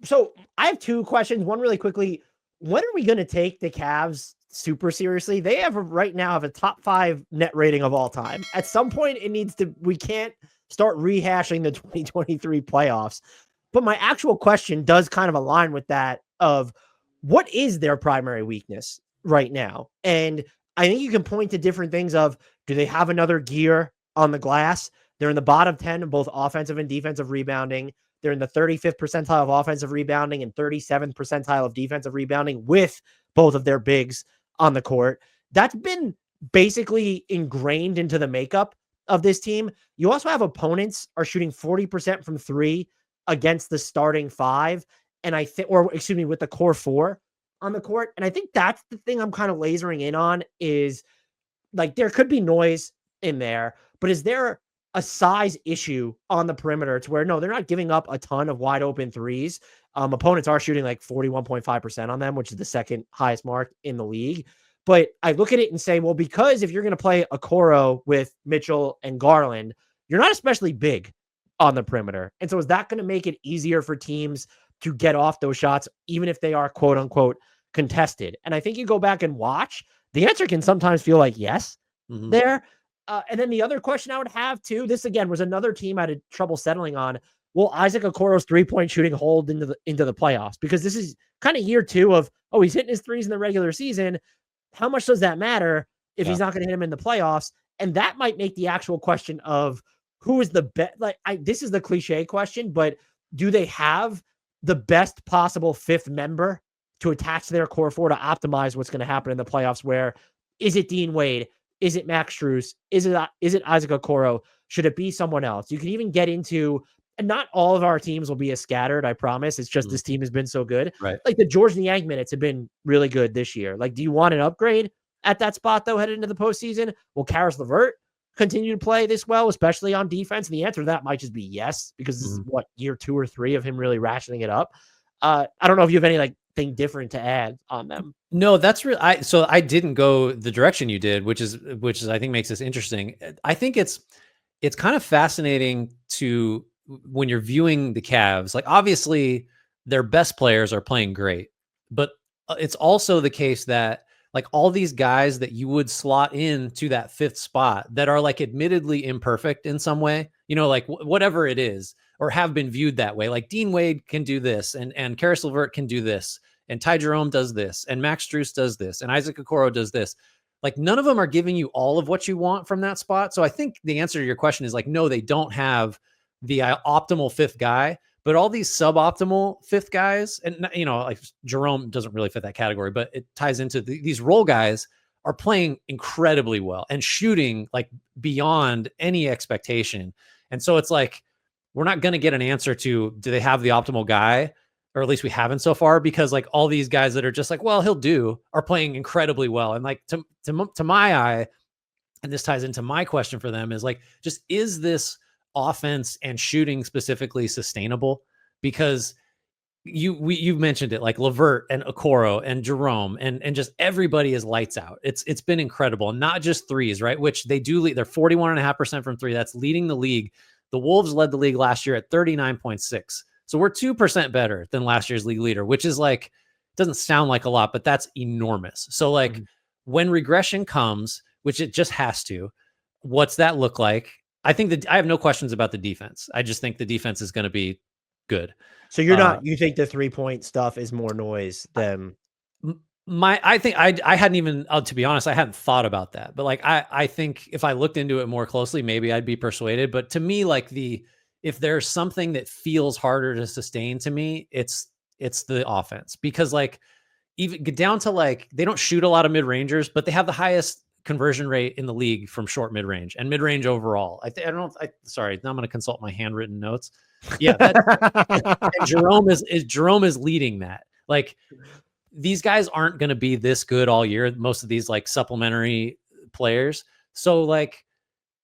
So I have two questions. One really quickly. When are we going to take the Cavs super seriously? They right now have a top 5 net rating of all time. At some point, we can't start rehashing the 2023 playoffs. But my actual question does kind of align with that of what is their primary weakness right now? And I think you can point to different things of, do they have another gear on the glass? They're in the bottom 10 in both offensive and defensive rebounding. They're in the 35th percentile of offensive rebounding and 37th percentile of defensive rebounding with both of their bigs on the court. That's been basically ingrained into the makeup of this team. You also have opponents are shooting 40% from 3 against the starting 5. And with the core 4 on the court. And I think that's the thing I'm kind of lasering in on is, like, there could be noise in there, but is there a size issue on the perimeter to where, no, they're not giving up a ton of wide open threes. Opponents are shooting like 41.5% on them, which is the second highest mark in the league. But I look at it and say, well, because if you're going to play Okoro with Mitchell and Garland, you're not especially big on the perimeter. And so is that going to make it easier for teams to get off those shots, even if they are quote unquote contested? And I think you go back and watch, the answer can sometimes feel like yes there. And then the other question I would have too, this again was another team I had trouble settling on. Will Isaac Okoro's 3-point shooting hold into the playoffs? Because this is kind of year 2 of, oh, he's hitting his threes in the regular season. How much does that matter if he's not going to hit him in the playoffs? And that might make the actual question of who is the best. This is the cliche question, but do they have the best possible 5th member to attach to their core 4 to optimize what's going to happen in the playoffs? Where is it Dean Wade? Is it Max Strus? Is it Isaac Okoro? Should it be someone else? You can even get into, and not all of our teams will be as scattered, I promise. It's just this team has been so good. Right. Like the George Niang minutes have been really good this year. Like, do you want an upgrade at that spot, though, headed into the postseason? Will Karis LeVert continue to play this well, especially on defense? And the answer to that might just be yes, because this is year 2 or 3 of him really ratcheting it up. I don't know if you have any thing different to add on them. No, that's real. So I didn't go the direction you did, which is I think makes this interesting. I think it's kind of fascinating to, when you're viewing the Cavs, like obviously their best players are playing great, but it's also the case that like all these guys that you would slot into that 5th spot that are like admittedly imperfect in some way, like whatever it is, or have been viewed that way. Like Dean Wade can do this, and Karis LeVert can do this, and Ty Jerome does this, and Max Strus does this, and Isaac Okoro does this. Like none of them are giving you all of what you want from that spot. So I think the answer to your question is like, no, they don't have the optimal 5th guy, but all these suboptimal 5th guys, and like Jerome doesn't really fit that category, but it ties into these role guys are playing incredibly well and shooting like beyond any expectation. And so it's like, we're not going to get an answer to, do they have the optimal guy? Or at least we haven't so far, because like all these guys that are just like, well, he'll do, are playing incredibly well. And like to my eye, and this ties into my question for them, is like, just, is this offense and shooting specifically sustainable? Because you've mentioned it, like LeVert and Okoro and Jerome and just everybody is lights out. It's been incredible. Not just threes, right? Which they do lead. They're 41.5% from 3. That's leading the league. The Wolves led the league last year at 39.6. So we're 2% better than last year's league leader, which is like, doesn't sound like a lot, but that's enormous. So like when regression comes, which it just has to, what's that look like? I think that I have no questions about the defense. I just think the defense is going to be good. So you think the 3-point stuff is more noise than I think I hadn't even, to be honest, I hadn't thought about that, but like, I think if I looked into it more closely, maybe I'd be persuaded. But to me, like if there's something that feels harder to sustain to me, it's the offense, because like even get down to like, they don't shoot a lot of mid-rangers, but they have the highest conversion rate in the league from short mid-range and mid-range overall. Sorry, now I'm going to consult my handwritten notes. Yeah. And Jerome is leading that. Like these guys aren't going to be this good all year. Most of these like supplementary players. So like,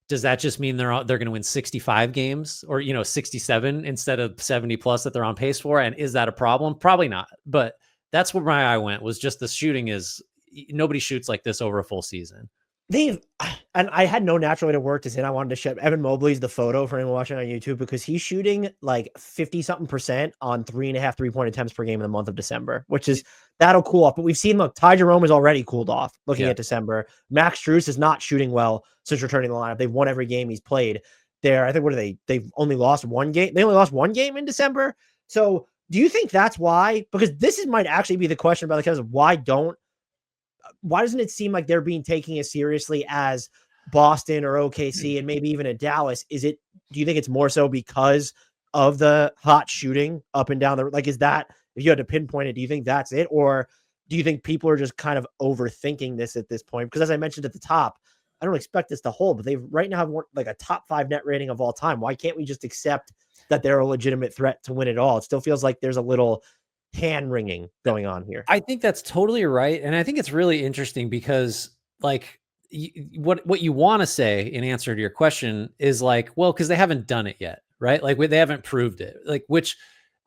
does that just mean they're going to win 65 games or, 67 instead of 70 plus that they're on pace for? And is that a problem? Probably not. But that's where my eye went, was just the shooting is, nobody shoots like this over a full season. They've, and I had no natural way to work this in. I wanted to show Evan Mobley's the photo for anyone watching on YouTube because he's shooting like 50 something % on 3.5 3-point attempts per game in the month of December, which is that'll cool off. But we've seen, look, Ty Jerome has already cooled off looking at December. Max Strus is not shooting well since returning the lineup. They've won every game he's played there. I think, what are they? They've only lost one game. They only lost one game in December. So do you think that's why? Because this might actually be the question about the Cavs of why doesn't it seem like they're being taken as seriously as Boston or OKC and maybe even a Dallas? Do you think it's more so because of the hot shooting up and down is that, if you had to pinpoint it, do you think that's it? Or do you think people are just kind of overthinking this at this point? Because as I mentioned at the top, I don't expect this to hold, but they right now have like a top 5 net rating of all time. Why can't we just accept that they're a legitimate threat to win it all? It still feels like there's a little hand wringing going on here. I think that's totally right. And I think it's really interesting because like what you want to say in answer to your question is like, well, because they haven't done it yet, right? Like they haven't proved it, like, which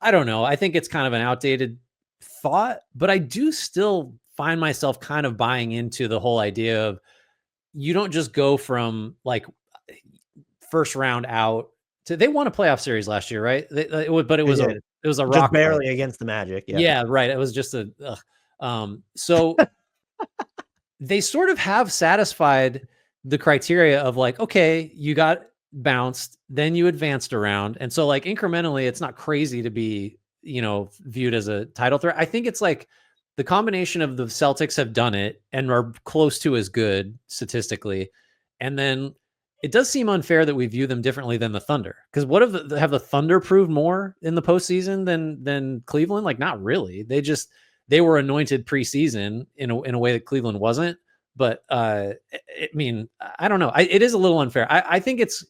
I don't know. I think it's kind of an outdated thought, but I do still find myself kind of buying into the whole idea of you don't just go from like first round out to, they won a playoff series last year, right? But it was a rock just barely against the Magic. Yeah, right. It was just so they sort of have satisfied the criteria of like, okay, you got bounced, then you advanced around. And so like incrementally, it's not crazy to be, viewed as a title threat. I think it's like the combination of the Celtics have done it and are close to as good statistically. And then it does seem unfair that we view them differently than the Thunder. Because what have the Thunder proved more in the postseason than Cleveland? Like, not really. They were anointed preseason in a way that Cleveland wasn't. But I mean, I don't know. It is a little unfair. I think it's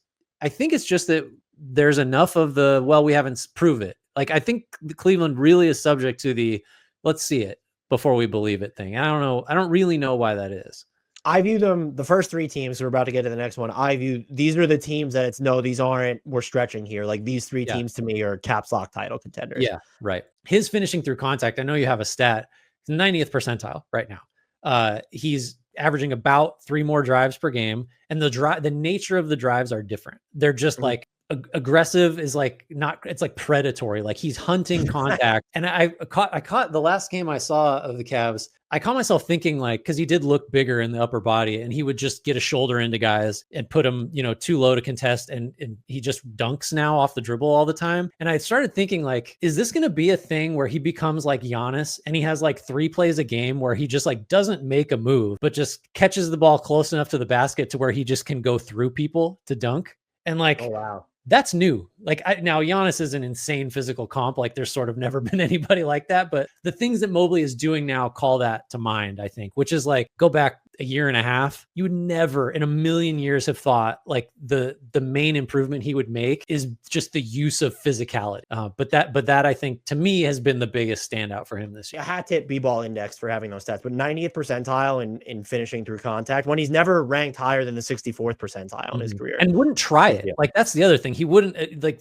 just that there's enough of the, well, we haven't proved it. Like, I think Cleveland really is subject to the let's see it before we believe it thing. I don't know. I don't really know why that is. I view them, the first 3 teams, we're about to get to the next one. I view these are the teams that these aren't, we're stretching here. Like these 3 teams to me are caps lock title contenders. Yeah, right. His finishing through contact, I know you have a stat, 90th percentile right now. He's averaging about 3 more drives per game. And the nature of the drives are different. They're just like aggressive is like not, it's like predatory. Like he's hunting contact. And I caught the last game I saw of the Cavs. I caught myself thinking like, cause he did look bigger in the upper body and he would just get a shoulder into guys and put them, too low to contest. And he just dunks now off the dribble all the time. And I started thinking like, is this going to be a thing where he becomes like Giannis and he has like 3 plays a game where he just like doesn't make a move, but just catches the ball close enough to the basket to where he just can go through people to dunk. And like, oh, wow. That's new. Like now Giannis is an insane physical comp. Like there's sort of never been anybody like that, but the things that Mobley is doing now call that to mind, I think, which is like, go back a year and a half. You would never in a million years have thought like the main improvement he would make is just the use of physicality. But that I think to me has been the biggest standout for him this year. A hat tip B-ball index for having those stats, but 90th percentile in finishing through contact when he's never ranked higher than the 64th percentile in his career. And wouldn't try it. Like that's the other thing. He wouldn't like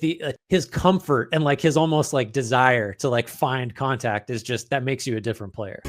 his comfort and like his almost like desire to like find contact is just, that makes you a different player.